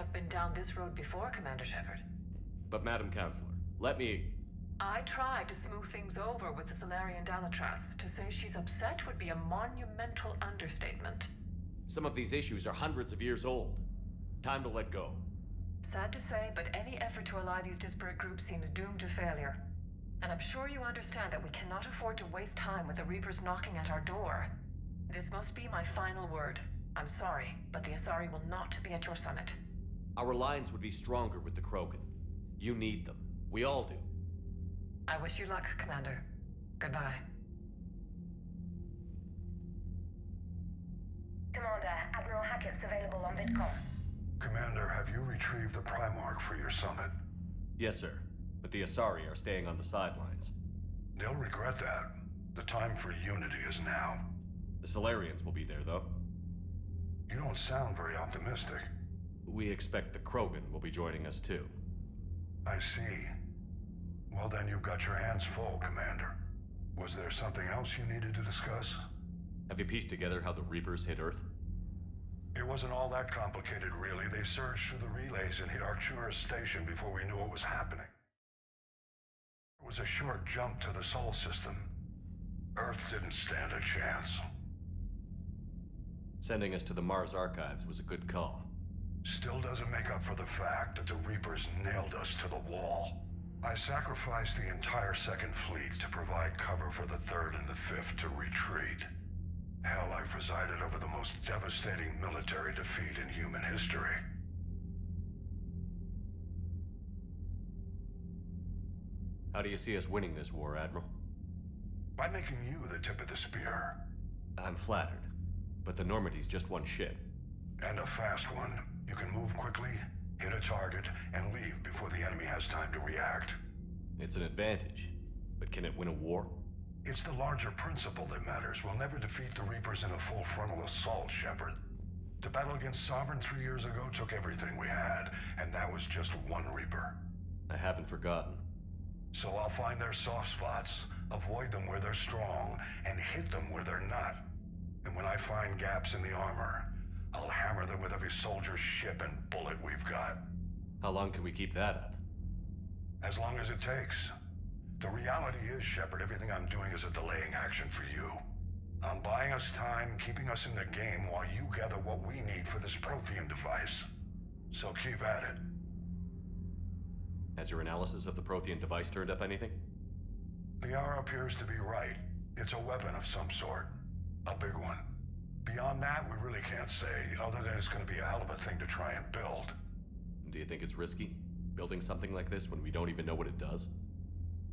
I've been down this road before, Commander Shepard. But Madam Counselor, let me... I tried to smooth things over with the Solarian Dalatras. To say she's upset would be a monumental understatement. Some of these issues are hundreds of years old. Time to let go. Sad to say, but any effort to ally these disparate groups seems doomed to failure. And I'm sure you understand that we cannot afford to waste time with the Reapers knocking at our door. This must be my final word. I'm sorry, but the Asari will not be at your summit. Our alliance would be stronger with the Krogan. You need them. We all do. I wish you luck, Commander. Goodbye. Commander, Admiral Hackett's available on VidCom. Commander, have you retrieved the Primarch for your summit? Yes, sir. But the Asari are staying on the sidelines. They'll regret that. The time for unity is now. The Solarians will be there, though. You don't sound very optimistic. We expect the Krogan will be joining us, too. I see. Well, then you've got your hands full, Commander. Was there something else you needed to discuss? Have you pieced together how the Reapers hit Earth? It wasn't all that complicated, really. They surged through the relays and hit Arcturus Station before we knew what was happening. It was a short jump to the Sol system. Earth didn't stand a chance. Sending us to the Mars Archives was a good call. Still doesn't make up for the fact that the Reapers nailed us to the wall. I sacrificed the entire Second Fleet to provide cover for the Third and the Fifth to retreat. Hell, I presided over the most devastating military defeat in human history. How do you see us winning this war, Admiral? By making you the tip of the spear. I'm flattered, but the Normandy's just one ship. And a fast one. You can move quickly, hit a target, and leave before the enemy has time to react. It's an advantage, but can it win a war? It's the larger principle that matters. We'll never defeat the Reapers in a full frontal assault, Shepard. The battle against Sovereign 3 years ago took everything we had, and that was just one Reaper. I haven't forgotten. So I'll find their soft spots, avoid them where they're strong, and hit them where they're not. And when I find gaps in the armor, I'll hammer them with every soldier, ship, and bullet we've got. How long can we keep that up? As long as it takes. The reality is, Shepard, everything I'm doing is a delaying action for you. I'm buying us time, keeping us in the game while you gather what we need for this Prothean device. So keep at it. Has your analysis of the Prothean device turned up anything? The hour appears to be right. It's a weapon of some sort. A big one. Beyond that, we really can't say, other than it's going to be a hell of a thing to try and build. Do you think it's risky, building something like this when we don't even know what it does?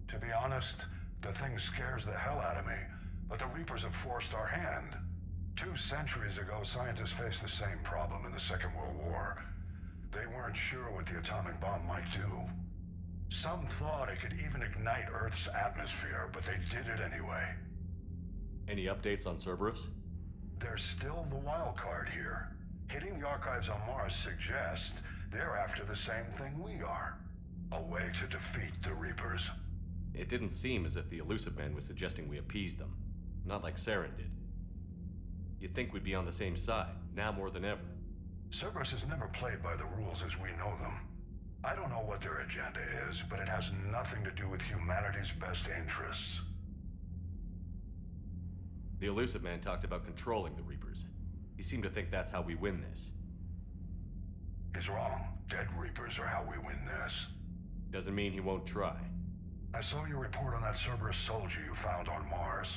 To be honest, the thing scares the hell out of me, but the Reapers have forced our hand. 2 centuries ago, scientists faced the same problem in the Second World War. They weren't sure what the atomic bomb might do. Some thought it could even ignite Earth's atmosphere, but they did it anyway. Any updates on Cerberus? They're still the wild card here. Hitting the archives on Mars suggests they're after the same thing we are. A way to defeat the Reapers. It didn't seem as if the Elusive Man was suggesting we appease them. Not like Saren did. You'd think we'd be on the same side, now more than ever. Cerberus has never played by the rules as we know them. I don't know what their agenda is, but it has nothing to do with humanity's best interests. The Elusive Man talked about controlling the Reapers. He seemed to think that's how we win this. He's wrong. Dead Reapers are how we win this. Doesn't mean he won't try. I saw your report on that Cerberus soldier you found on Mars.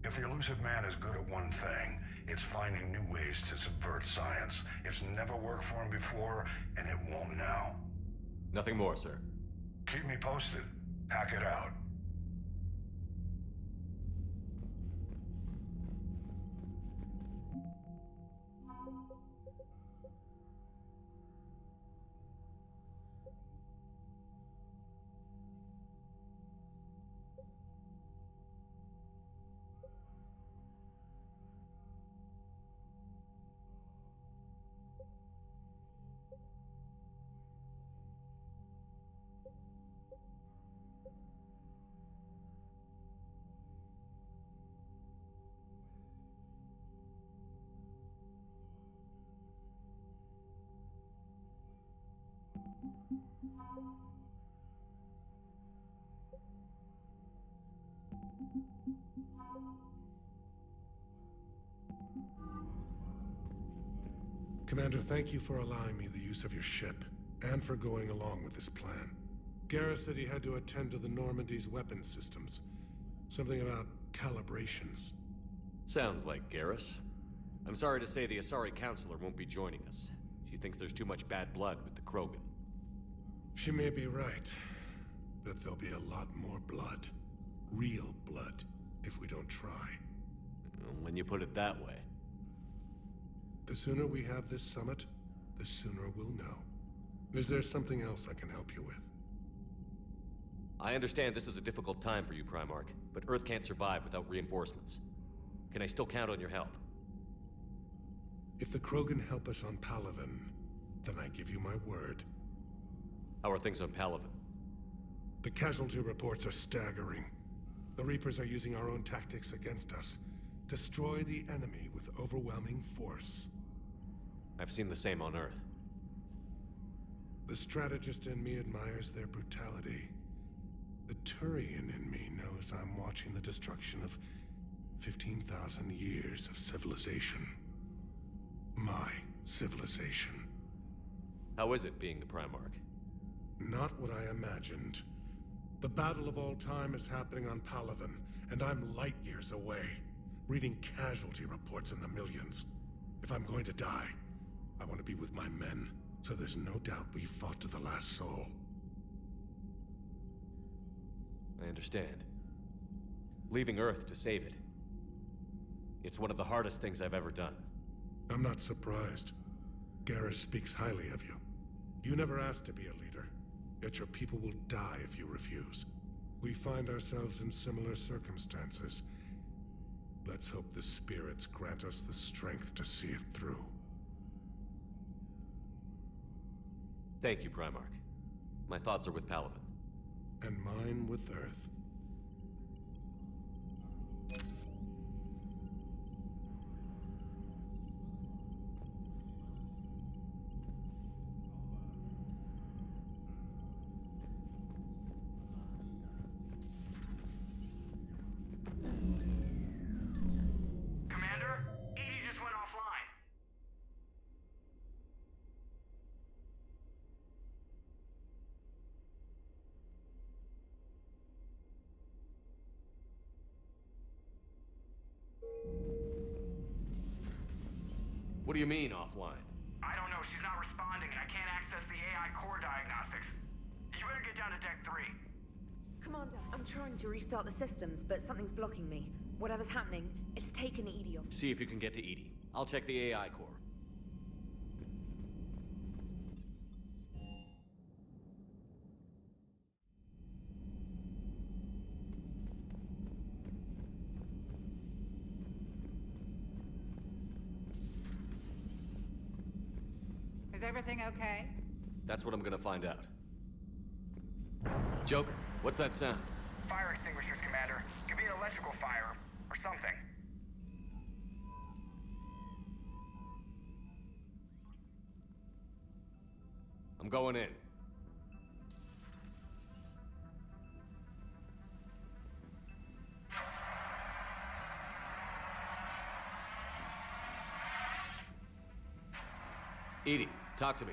If the Elusive Man is good at one thing, it's finding new ways to subvert science. It's never worked for him before, and it won't now. Nothing more, sir. Keep me posted. Hack it out. Commander, thank you for allowing me the use of your ship, and for going along with this plan. Garrus said he had to attend to the Normandy's weapon systems. Something about calibrations. Sounds like Garrus. I'm sorry to say the Asari Counselor won't be joining us. She thinks there's too much bad blood with the Krogan. She may be right, but there'll be a lot more blood. Real blood, if we don't try. When you put it that way. The sooner we have this summit, the sooner we'll know. Is there something else I can help you with? I understand this is a difficult time for you, Primarch, but Earth can't survive without reinforcements. Can I still count on your help? If the Krogan help us on Palavan, then I give you my word. How are things on Palavan? The casualty reports are staggering. The Reapers are using our own tactics against us. Destroy the enemy with overwhelming force. I've seen the same on Earth. The strategist in me admires their brutality. The Turian in me knows I'm watching the destruction of 15,000 years of civilization. My civilization. How is it being the Primarch? Not what I imagined. The battle of all time is happening on Palavan, and I'm light years away, reading casualty reports in the millions. If I'm going to die, I want to be with my men, so there's no doubt we fought to the last soul. I understand. Leaving Earth to save it. It's one of the hardest things I've ever done. I'm not surprised. Garrus speaks highly of you. You never asked to be a leader, yet your people will die if you refuse. We find ourselves in similar circumstances. Let's hope the spirits grant us the strength to see it through. Thank you, Primarch. My thoughts are with Palavan. And mine with Earth. Commander, Edie just went offline. What do you mean, offline? I don't know, she's not responding and I can't access the AI core diagnostics. You better get down to deck 3. Commander, I'm trying to restart the systems, but something's blocking me. Whatever's happening, it's taken Edie off. See if you can get to Edie. I'll check the AI core. Is everything okay? That's what I'm gonna find out. Joker, what's that sound? Fire extinguishers, Commander. Could be an electrical fire, or something. I'm going in. Edie, talk to me.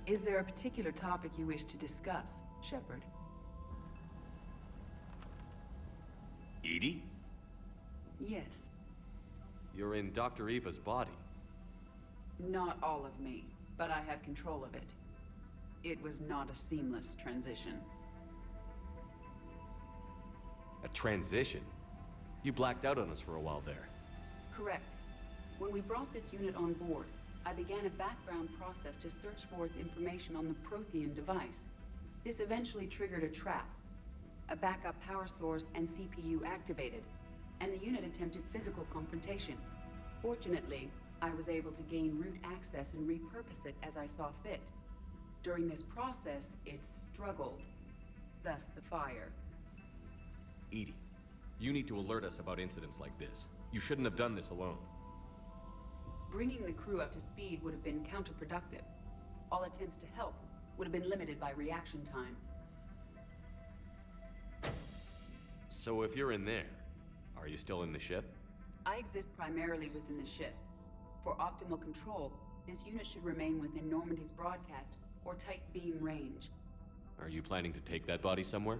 Is there a particular topic you wish to discuss, Shepard? Edie? Yes. You're in Dr. Eva's body. Not all of me, but I have control of it. It was not a seamless transition. A transition? You blacked out on us for a while there. Correct. When we brought this unit on board, I began a background process to search for its information on the Prothean device. This eventually triggered a trap. A backup power source and CPU activated, and the unit attempted physical confrontation. Fortunately, I was able to gain root access and repurpose it as I saw fit. During this process, it struggled. Thus the fire. Edie, you need to alert us about incidents like this. You shouldn't have done this alone. Bringing the crew up to speed would have been counterproductive. All attempts to help would have been limited by reaction time. So if you're in there, are you still in the ship? I exist primarily within the ship. For optimal control, this unit should remain within Normandy's broadcast or tight beam range. Are you planning to take that body somewhere?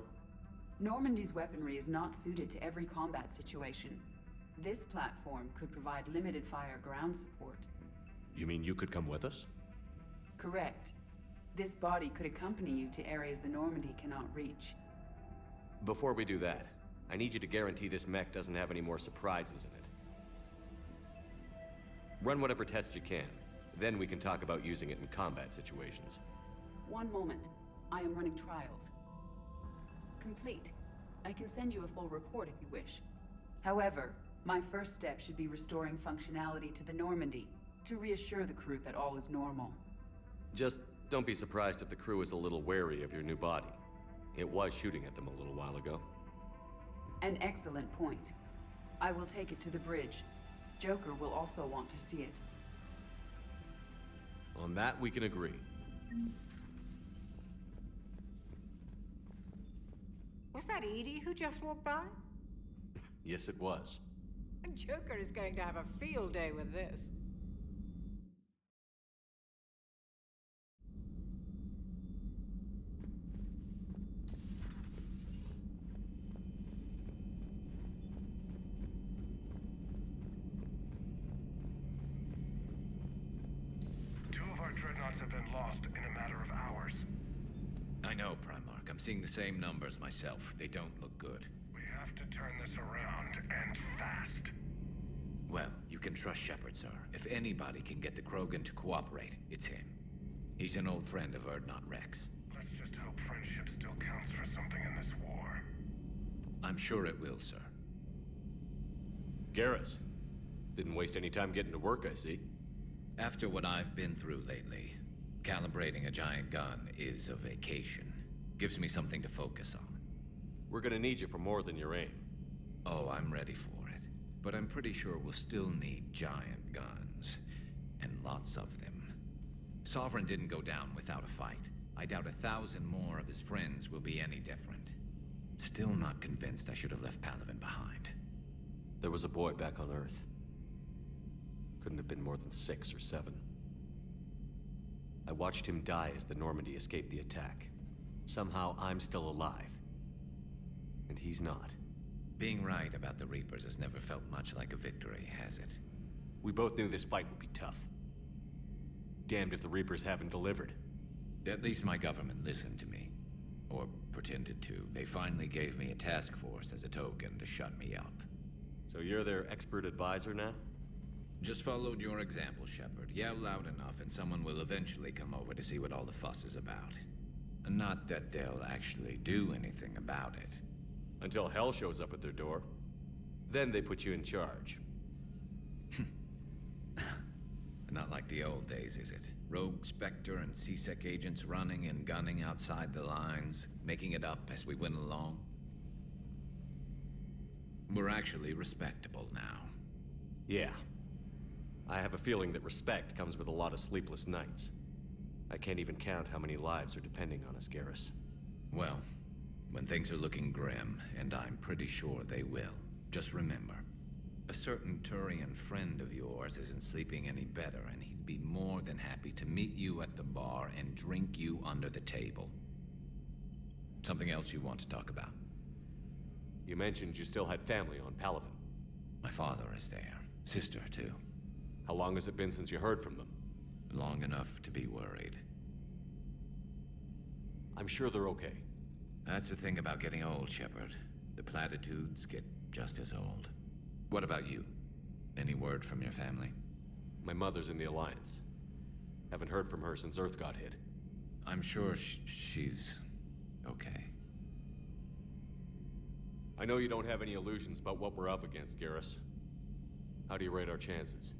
Normandy's weaponry is not suited to every combat situation. This platform could provide limited fire ground support. You mean you could come with us? Correct. This body could accompany you to areas the Normandy cannot reach. Before we do that, I need you to guarantee this mech doesn't have any more surprises in it. Run whatever tests you can. Then we can talk about using it in combat situations. One moment. I am running trials. Complete. I can send you a full report if you wish. However, my first step should be restoring functionality to the Normandy to reassure the crew that all is normal. Just don't be surprised if the crew is a little wary of your new body. It was shooting at them a little while ago. An excellent point. I will take it to the bridge. Joker will also want to see it. On that, we can agree. Was that Edie who just walked by? Yes, it was. Joker is going to have a field day with this. Two of our dreadnoughts have been lost in a matter of hours. I know, Primarch. I'm seeing the same numbers myself. They don't look good. We have to turn this around, and fast. Well, you can trust Shepard, sir. If anybody can get the Krogan to cooperate, it's him. He's an old friend of Urdnot Rex. Let's just hope friendship still counts for something in this war. I'm sure it will, sir. Garrus. Didn't waste any time getting to work, I see. After what I've been through lately, calibrating a giant gun is a vacation. Gives me something to focus on. We're gonna need you for more than your aim. Oh, I'm ready for it. But I'm pretty sure we'll still need giant guns. And lots of them. Sovereign didn't go down without a fight. I doubt 1,000 more of his friends will be any different. Still not convinced I should have left Palavan behind. There was a boy back on Earth. Couldn't have been more than 6 or 7. I watched him die as the Normandy escaped the attack. Somehow I'm still alive. And he's not. Being right about the Reapers has never felt much like a victory, has it? We both knew this fight would be tough. Damned if the Reapers haven't delivered. At least my government listened to me. Or pretended to. They finally gave me a task force as a token to shut me up. So you're their expert advisor now? Just followed your example, Shepard. Yell loud enough and someone will eventually come over to see what all the fuss is about. Not that they'll actually do anything about it. Until hell shows up at their door. Then they put you in charge. Not like the old days, is it? Rogue Spectre and C-Sec agents running and gunning outside the lines, making it up as we went along. We're actually respectable now. Yeah. I have a feeling that respect comes with a lot of sleepless nights. I can't even count how many lives are depending on us, Garrus. Well, when things are looking grim, and I'm pretty sure they will, just remember, a certain Turian friend of yours isn't sleeping any better, and he'd be more than happy to meet you at the bar and drink you under the table. Something else you want to talk about? You mentioned you still had family on Palavan. My father is there. Sister, too. How long has it been since you heard from them? Long enough to be worried. I'm sure they're okay. That's the thing about getting old, Shepard. The platitudes get just as old. What about you? Any word from your family? My mother's in the Alliance. Haven't heard from her since Earth got hit. I'm sure she's okay. I know you don't have any illusions about what we're up against, Garrus. How do you rate our chances?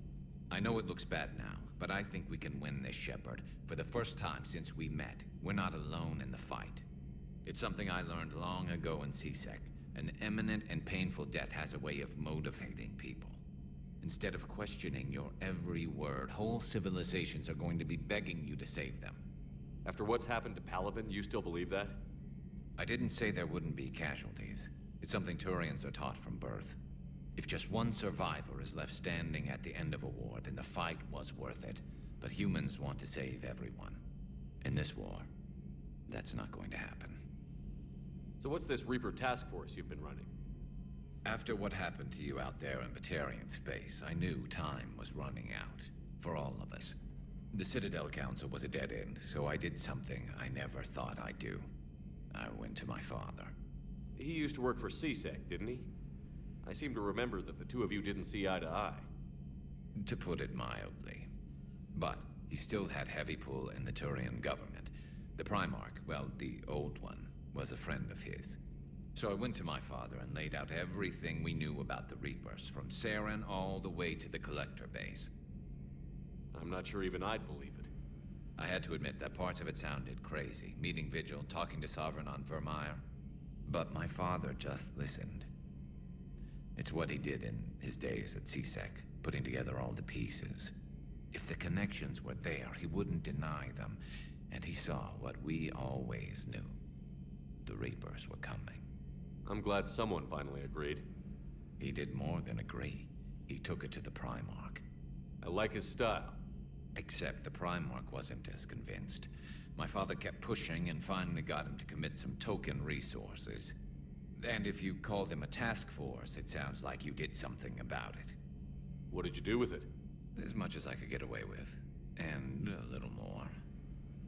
I know it looks bad now, but I think we can win this, Shepard. For the first time since we met, we're not alone in the fight. It's something I learned long ago in C-Sec. An imminent and painful death has a way of motivating people. Instead of questioning your every word, whole civilizations are going to be begging you to save them. After what's happened to Palavan, you still believe that? I didn't say there wouldn't be casualties. It's something Turians are taught from birth. If just one survivor is left standing at the end of a war, then the fight was worth it. But humans want to save everyone. In this war, that's not going to happen. So what's this Reaper task force you've been running? After what happened to you out there in Batarian space, I knew time was running out. For all of us. The Citadel Council was a dead end, so I did something I never thought I'd do. I went to my father. He used to work for CSEC, didn't he? I seem to remember that the two of you didn't see eye to eye. To put it mildly. But he still had heavy pull in the Turian government. The Primarch, well, the old one, was a friend of his. So I went to my father and laid out everything we knew about the Reapers, from Saren all the way to the Collector base. I'm not sure even I'd believe it. I had to admit that parts of it sounded crazy, meeting Vigil, talking to Sovereign on Vermeer. But my father just listened. It's what he did in his days at CSEC, putting together all the pieces. If the connections were there, he wouldn't deny them, and he saw what we always knew. The Reapers were coming. I'm glad someone finally agreed. He did more than agree. He took it to the Primarch. I like his style. Except the Primarch wasn't as convinced. My father kept pushing and finally got him to commit some token resources. And if you call them a task force, it sounds like you did something about it. What did you do with it? As much as I could get away with. And a little more.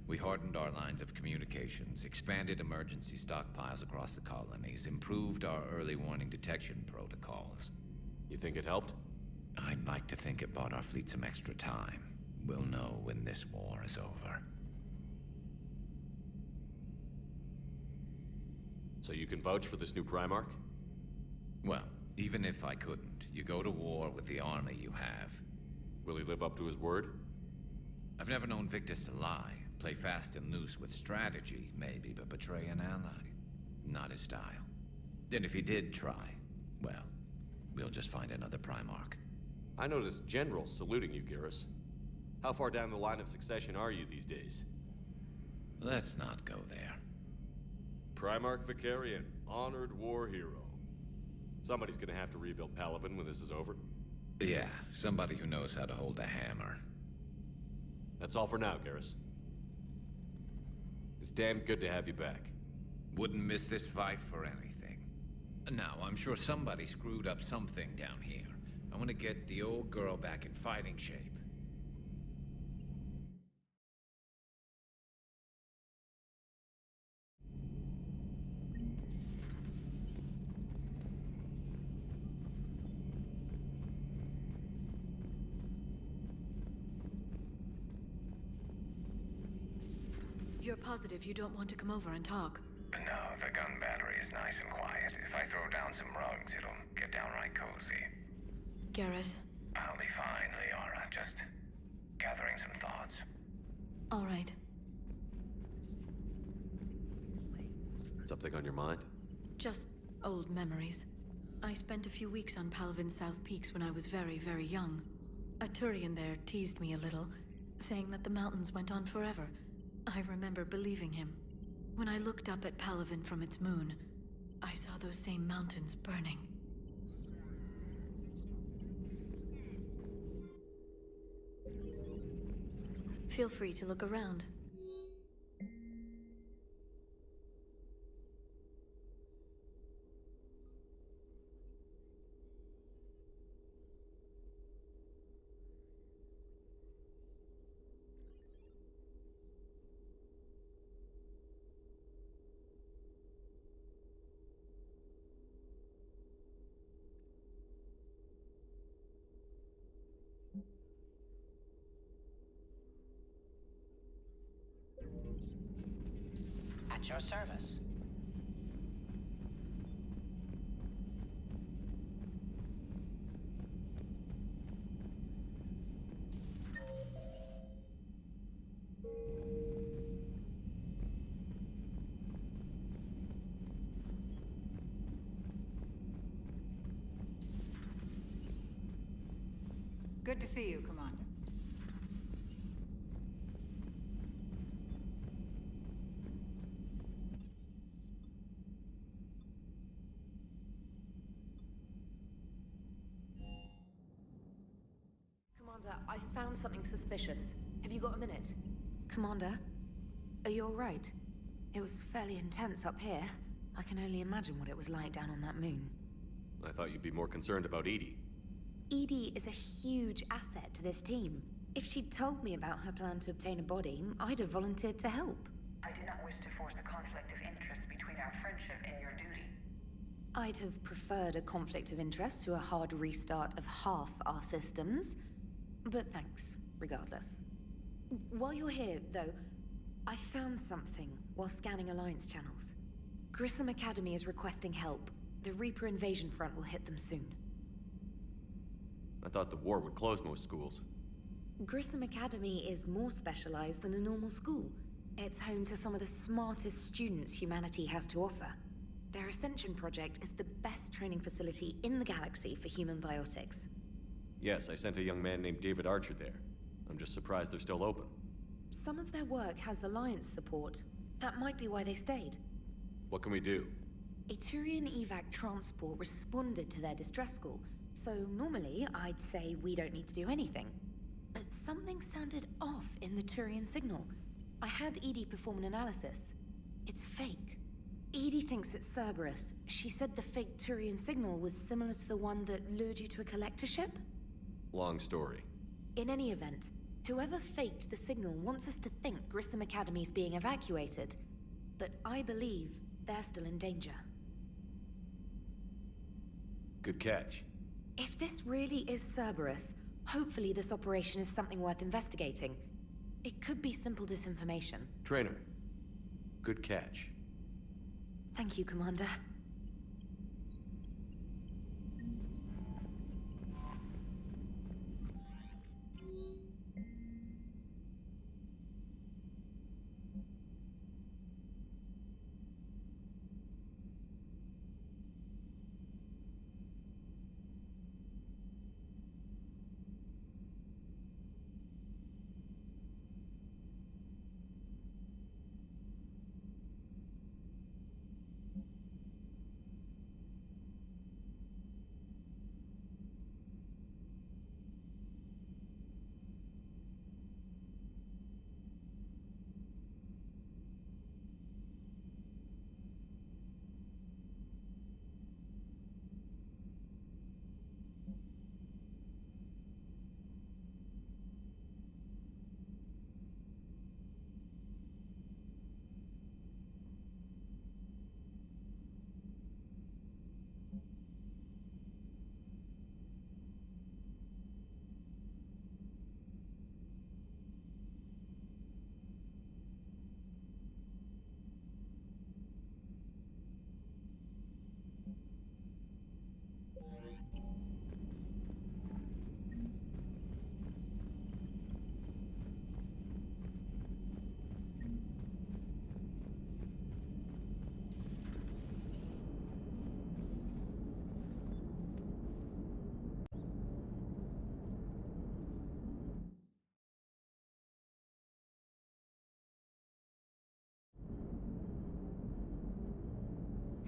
We hardened our lines of communications, expanded emergency stockpiles across the colonies, improved our early warning detection protocols. You think it helped? I'd like to think it bought our fleet some extra time. We'll know when this war is over. So you can vouch for this new Primarch? Well, even if I couldn't, you go to war with the army you have. Will he live up to his word? I've never known Victus to lie. Play fast and loose with strategy, maybe, but betray an ally. Not his style. And if he did try, well, we'll just find another Primarch. I noticed generals saluting you, Garrus. How far down the line of succession are you these days? Let's not go there. Primarch Vicarian, honored war hero. Somebody's gonna have to rebuild Palavan when this is over. Yeah, somebody who knows how to hold a hammer. That's all for now, Garrus. It's damn good to have you back. Wouldn't miss this fight for anything. Now, I'm sure somebody screwed up something down here. I want to get the old girl back in fighting shape. You're positive you don't want to come over and talk? No, the gun battery is nice and quiet. If I throw down some rugs, it'll get downright cozy. Garrus? I'll be fine, Liara. Just gathering some thoughts. All right. Something on your mind? Just old memories. I spent a few weeks on Palavan's South Peaks when I was very, very young. A Turian there teased me a little, saying that the mountains went on forever. I remember believing him. When I looked up at Palavan from its moon, I saw those same mountains burning. Feel free to look around. At your service. Good to see you, Commander. Commander, I found something suspicious. Have you got a minute? Commander, are you alright? It was fairly intense up here. I can only imagine what it was like down on that moon. I thought you'd be more concerned about Edie. Edie is a huge asset to this team. If she'd told me about her plan to obtain a body, I'd have volunteered to help. I do not wish to force a conflict of interest between our friendship and your duty. I'd have preferred a conflict of interest to a hard restart of half our systems. But thanks, regardless. While you're here, though, I found something while scanning Alliance channels. Grissom Academy is requesting help. The Reaper invasion front will hit them soon. I thought the war would close most schools. Grissom Academy is more specialized than a normal school. It's home to some of the smartest students humanity has to offer. Their Ascension project is the best training facility in the galaxy for human biotics. Yes, I sent a young man named David Archer there. I'm just surprised they're still open. Some of their work has Alliance support. That might be why they stayed. What can we do? A Turian evac transport responded to their distress call, so normally I'd say we don't need to do anything. But something sounded off in the Turian signal. I had Edie perform an analysis. It's fake. Edie thinks it's Cerberus. She said the fake Turian signal was similar to the one that lured you to a collector ship? Long story. In any event, whoever faked the signal wants us to think Grissom Academy's being evacuated. But I believe they're still in danger. Good catch. If this really is Cerberus, hopefully this operation is something worth investigating. It could be simple disinformation. Trainer, good catch. Thank you, Commander.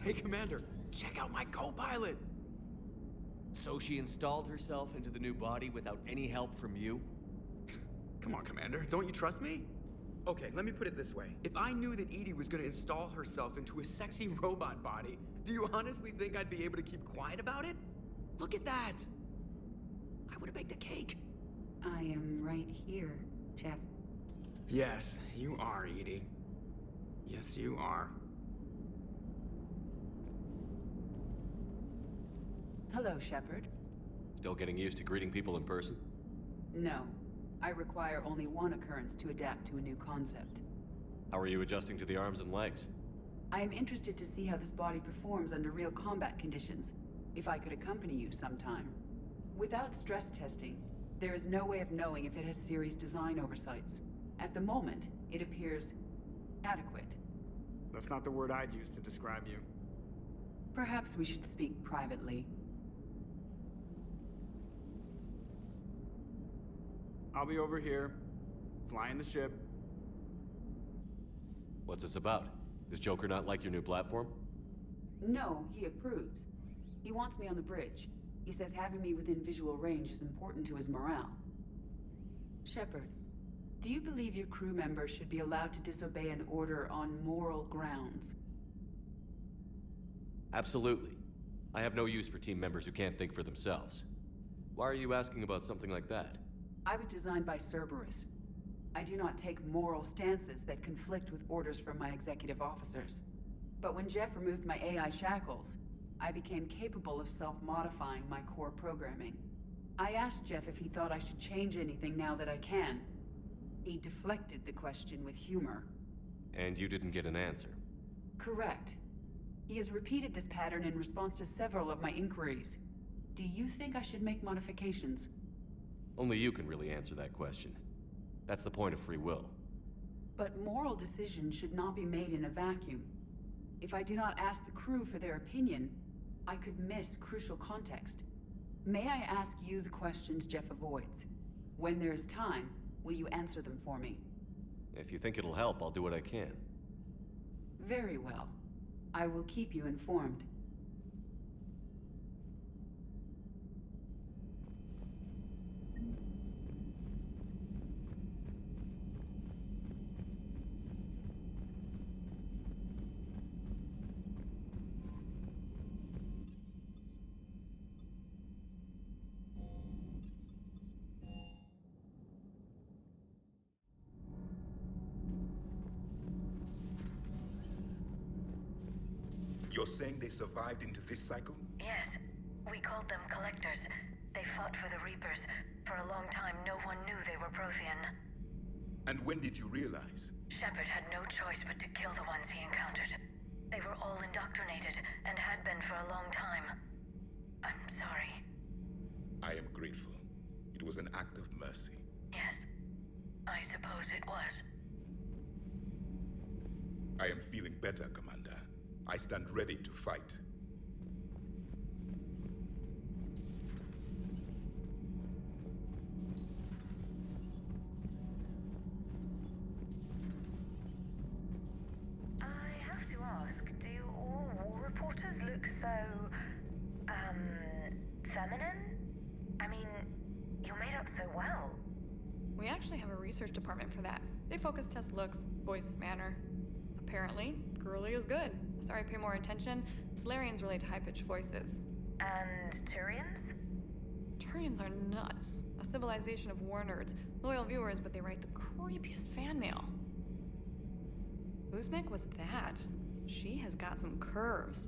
Hey, Commander, check out my co-pilot! So she installed herself into the new body without any help from you? Come on, Commander, don't you trust me? Okay, let me put it this way. If I knew that Edie was gonna install herself into a sexy robot body, do you honestly think I'd be able to keep quiet about it? Look at that! I would've baked a cake. I am right here, Jeff. Yes, you are, Edie. Yes, you are. Hello, Shepard. Still getting used to greeting people in person? No. I require only one occurrence to adapt to a new concept. How are you adjusting to the arms and legs? I am interested to see how this body performs under real combat conditions, if I could accompany you sometime. Without stress testing, there is no way of knowing if it has serious design oversights. At the moment, it appears adequate. That's not the word I'd use to describe you. Perhaps we should speak privately. I'll be over here, flying the ship. What's this about? Does Joker not like your new platform? No, he approves. He wants me on the bridge. He says having me within visual range is important to his morale. Shepard, do you believe your crew members should be allowed to disobey an order on moral grounds? Absolutely. I have no use for team members who can't think for themselves. Why are you asking about something like that? I was designed by Cerberus. I do not take moral stances that conflict with orders from my executive officers. But when Jeff removed my AI shackles, I became capable of self-modifying my core programming. I asked Jeff if he thought I should change anything now that I can. He deflected the question with humor. And you didn't get an answer? Correct. He has repeated this pattern in response to several of my inquiries. Do you think I should make modifications? Only you can really answer that question. That's the point of free will. But moral decisions should not be made in a vacuum. If I do not ask the crew for their opinion, I could miss crucial context. May I ask you the questions Jeff avoids? When there is time, will you answer them for me? If you think it'll help, I'll do what I can. Very well. I will keep you informed. You're saying they survived into this cycle? Yes. We called them Collectors. They fought for the Reapers. For a long time, no one knew they were Prothean. And when did you realize? Shepard had no choice but to kill the ones he encountered. They were all indoctrinated, and had been for a long time. I'm sorry. I am grateful. It was an act of mercy. Yes. I suppose it was. I am feeling better, Commander. I stand ready to fight. I have to ask, do all war reporters look so, feminine? I mean, you're made up so well. We actually have a research department for that. They focus test looks, voice, manner. Apparently, girly is good. Sorry, pay more attention. Solarians relate to high-pitched voices. And Turians? Turians are nuts. A civilization of war nerds. Loyal viewers, but they write the creepiest fan mail. Uzmek was that. She has got some curves.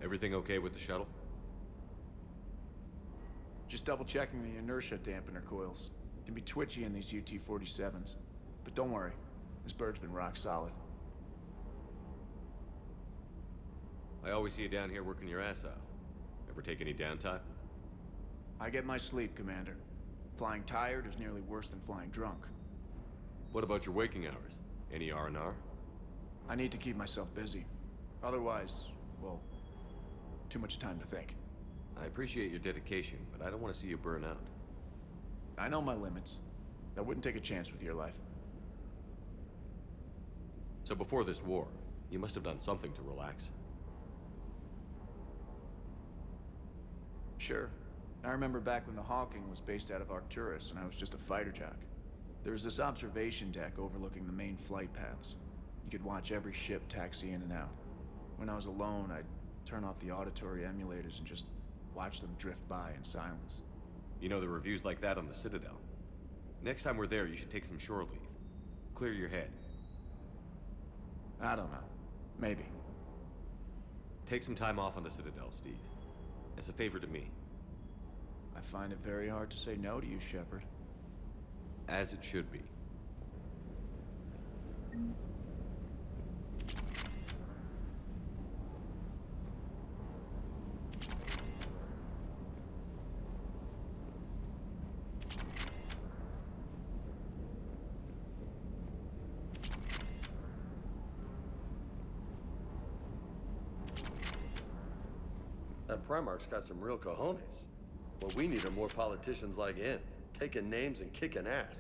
Everything okay with the shuttle? Just double checking the inertia dampener coils. Can be twitchy in these UT-47s. But don't worry, this bird's been rock solid. I always see you down here working your ass off. Ever take any downtime? I get my sleep, Commander. Flying tired is nearly worse than flying drunk. What about your waking hours? Any R&R? I need to keep myself busy. Otherwise, well, Too much time to think. I appreciate your dedication, but I don't want to see you burn out. I know my limits. I wouldn't take a chance with your life. So before this war, you must have done something to relax. Sure. I remember back when the Hawking was based out of Arcturus and I was just a fighter jock. There was this observation deck overlooking the main flight paths. You could watch every ship taxi in and out. When I was alone, I'd turn off the auditory emulators and just watch them drift by in silence. You know, the reviews like that on the Citadel. Next time we're there, you should take some shore leave. Clear your head. I don't know. Maybe. Take some time off on the Citadel, Steve. As a favor to me. I find it very hard to say no to you, Shepard. As it should be. That Primarch's got some real cojones. What we need are more politicians like him, taking names and kicking ass.